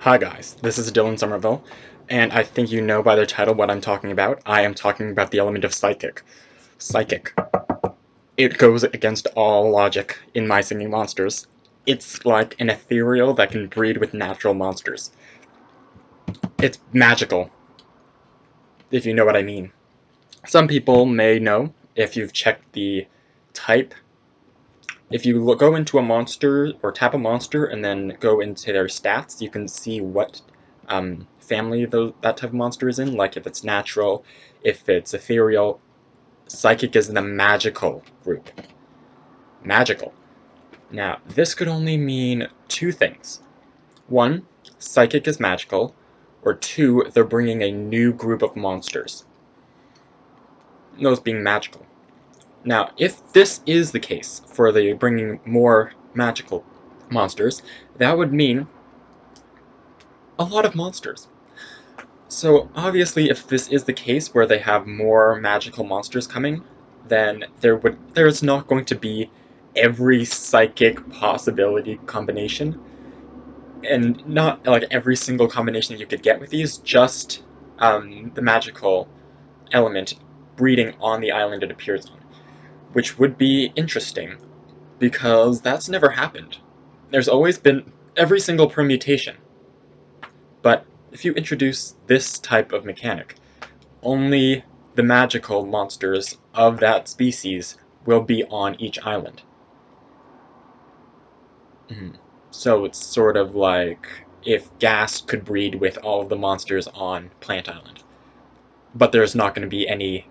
Hi guys, this is Dylan Somerville, and I think you know by the title what I'm talking about. I am talking about the element of psychic. Psychic. It goes against all logic in My Singing Monsters. It's like an ethereal that can breed with natural monsters. It's magical, if you know what I mean. Some people may know, if you've checked the type. If you go into a monster, or tap a monster, and then go into their stats, you can see what family that type of monster is in, like if it's natural, if it's ethereal. Psychic is in the magical group. Magical. Now, this could only mean two things. One, psychic is magical, or two, they're bringing a new group of monsters. Those being magical. Now, if this is the case, for the bringing more magical monsters, that would mean a lot of monsters. So obviously, if this is the case where they have more magical monsters coming, then there's not going to be every psychic possibility combination, and not like every single combination you could get with these, just the magical element breeding on the island it appears on, which would be interesting because that's never happened. There's always been every single permutation. But if you introduce this type of mechanic, only the magical monsters of that species will be on each island. So it's sort of like if gas could breed with all of the monsters on Plant Island, but there's not going to be any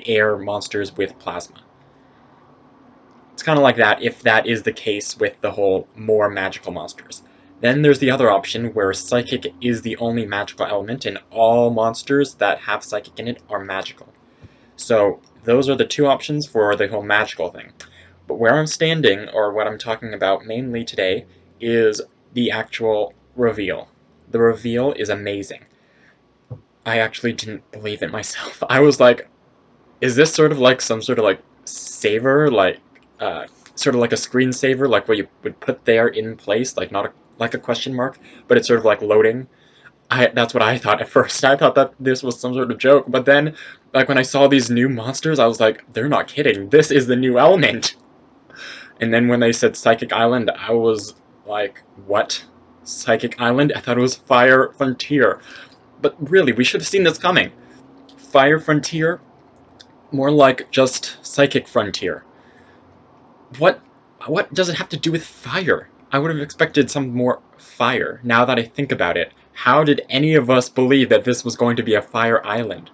air monsters with plasma. It's kind of like that if that is the case with the whole more magical monsters. Then there's the other option where psychic is the only magical element and all monsters that have psychic in it are magical. So those are the two options for the whole magical thing. But where I'm standing, or what I'm talking about mainly today, is the actual reveal. The reveal is amazing. I actually didn't believe it myself. I was like, is this sort of like some sort of like saver, like uh, sort of like a screensaver, like what you would put there in place, like not like a question mark, but it's sort of like loading. That's what I thought at first. I thought that this was some sort of joke, but then, like when I saw these new monsters, I was like, they're not kidding. This is the new element. And then when they said Psychic Island, I was like, what? Psychic Island? I thought it was Fire Frontier. But really, we should have seen this coming. Fire Frontier? More like just Psychic Frontier. What what does it have to do with fire? I would have expected some more fire, now that I think about it. How did any of us believe that this was going to be a fire island?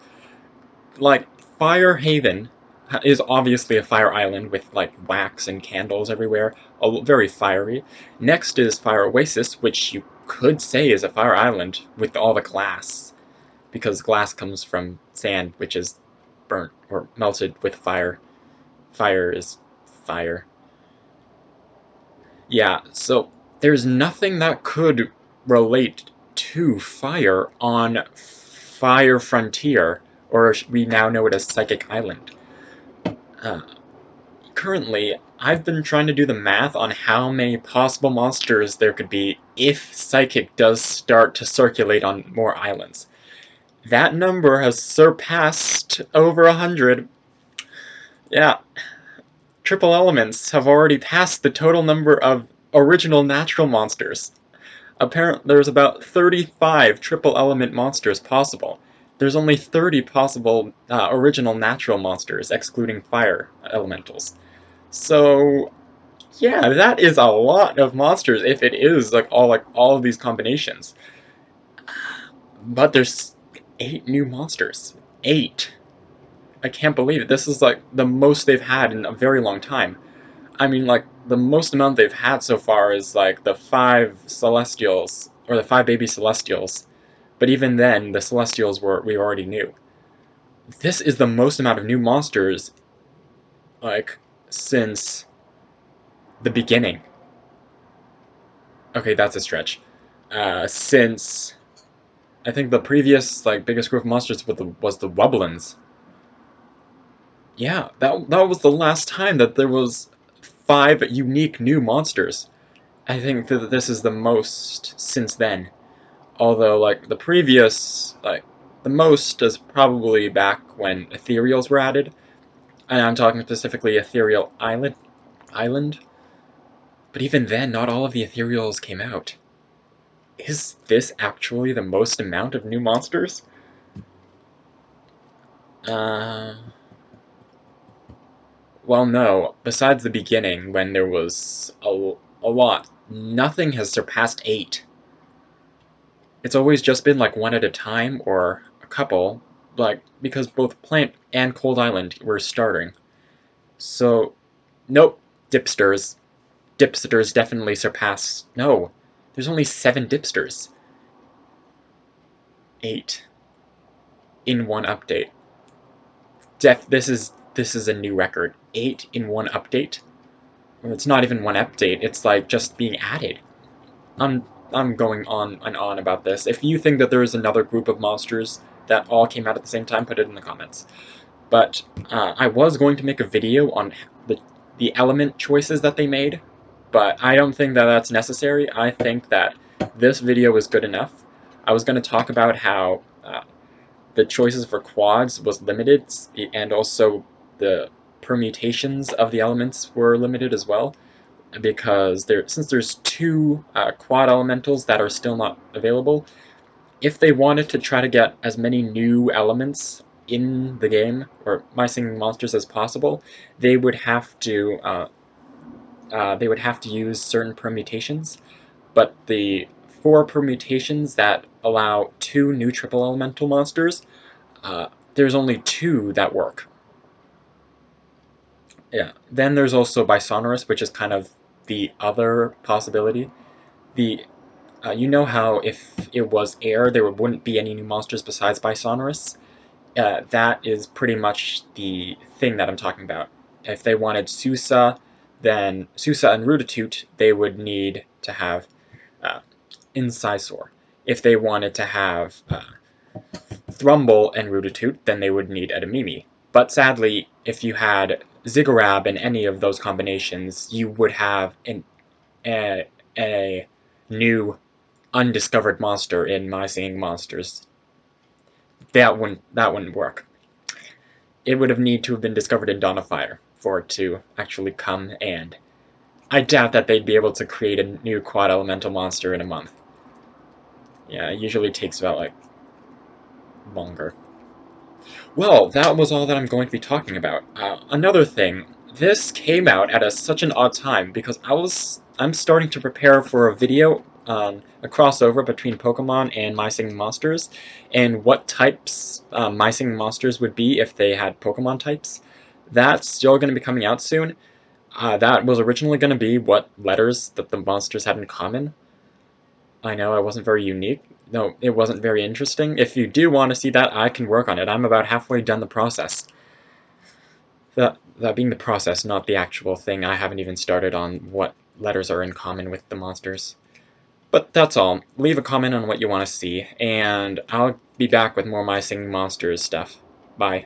Like, Fire Haven is obviously a fire island with, like, wax and candles everywhere, very fiery. Next is Fire Oasis, which you could say is a fire island with all the glass, because glass comes from sand, which is burnt or melted with fire. Fire is fire. Yeah, so there's nothing that could relate to fire on Fire Frontier, or we now know it as Psychic Island. Uh, Currently, I've been trying to do the math on how many possible monsters there could be if Psychic does start to circulate on more islands. That number has surpassed over 100. Yeah, triple elements have already passed the total number of original natural monsters. Apparently, there's about 35 triple element monsters possible. There's only 30 possible original natural monsters, excluding fire elementals. So, yeah, that is a lot of monsters if it is like all of these combinations. But there's 8 new monsters. 8. I can't believe it. This is like the most they've had in a very long time. I mean, like, the most amount they've had so far is like the 5 Celestials, or the 5 baby Celestials. But even then, the Celestials we already knew. This is the most amount of new monsters, like, since the beginning. Okay, that's a stretch. Since I think the previous like biggest group of monsters was the Wubblins. Yeah, that was the last time that there was 5 unique new monsters. I think that this is the most since then. Although, like, the previous, like, the most is probably back when Ethereals were added. And I'm talking specifically Ethereal Island. But even then, not all of the Ethereals came out. Is this actually the most amount of new monsters? Uh, well, no. Besides the beginning, when there was a lot, nothing has surpassed 8. It's always just been like one at a time or a couple, like because both Plant and Cold Island were starting. So, nope, Dipsters. Dipsters definitely surpass. No, there's only 7 Dipsters. 8 in one update. This is a new record. 8 in one update. Well, it's not even one update. It's like just being added. I'm I'm going on and on about this. If you think that there is another group of monsters that all came out at the same time, put it in the comments. But I was going to make a video on the element choices that they made, but I don't think that that's necessary. I think that this video is good enough. I was going to talk about how the choices for quads was limited, and also the permutations of the elements were limited as well, because since there's 2 quad elementals that are still not available, if they wanted to try to get as many new elements in the game, or My Singing Monsters, as possible, they would have to use certain permutations. But the 4 permutations that allow 2 new triple elemental monsters, there's only 2 that work. Yeah. Then there's also Bisonorous, which is kind of the other possibility. You know how if it was air, there wouldn't be any new monsters besides Bisonorous? That is pretty much the thing that I'm talking about. If they wanted Sousa, then Sousa and Roototoot, they would need to have Incisor. If they wanted to have Thrumble and Roototoot, then they would need Edamimi. But sadly, if you had Ziggurat in any of those combinations, you would have a new undiscovered monster in My Singing Monsters. That wouldn't work. It would have need to have been discovered in Dawn of Fire for it to actually come, and I doubt that they'd be able to create a new quad elemental monster in a month. Yeah, it usually takes about, like, longer. Well, that was all that I'm going to be talking about. Another thing, this came out at such an odd time because I'm starting to prepare for a video on a crossover between Pokemon and My Singing Monsters, and what types My Singing Monsters would be if they had Pokemon types. That's still going to be coming out soon. That was originally going to be what letters that the monsters had in common. I know I wasn't very unique. No, it wasn't very interesting. If you do want to see that, I can work on it. I'm about halfway done the process. That being the process, not the actual thing. I haven't even started on what letters are in common with the monsters. But that's all. Leave a comment on what you want to see, and I'll be back with more My Singing Monsters stuff. Bye.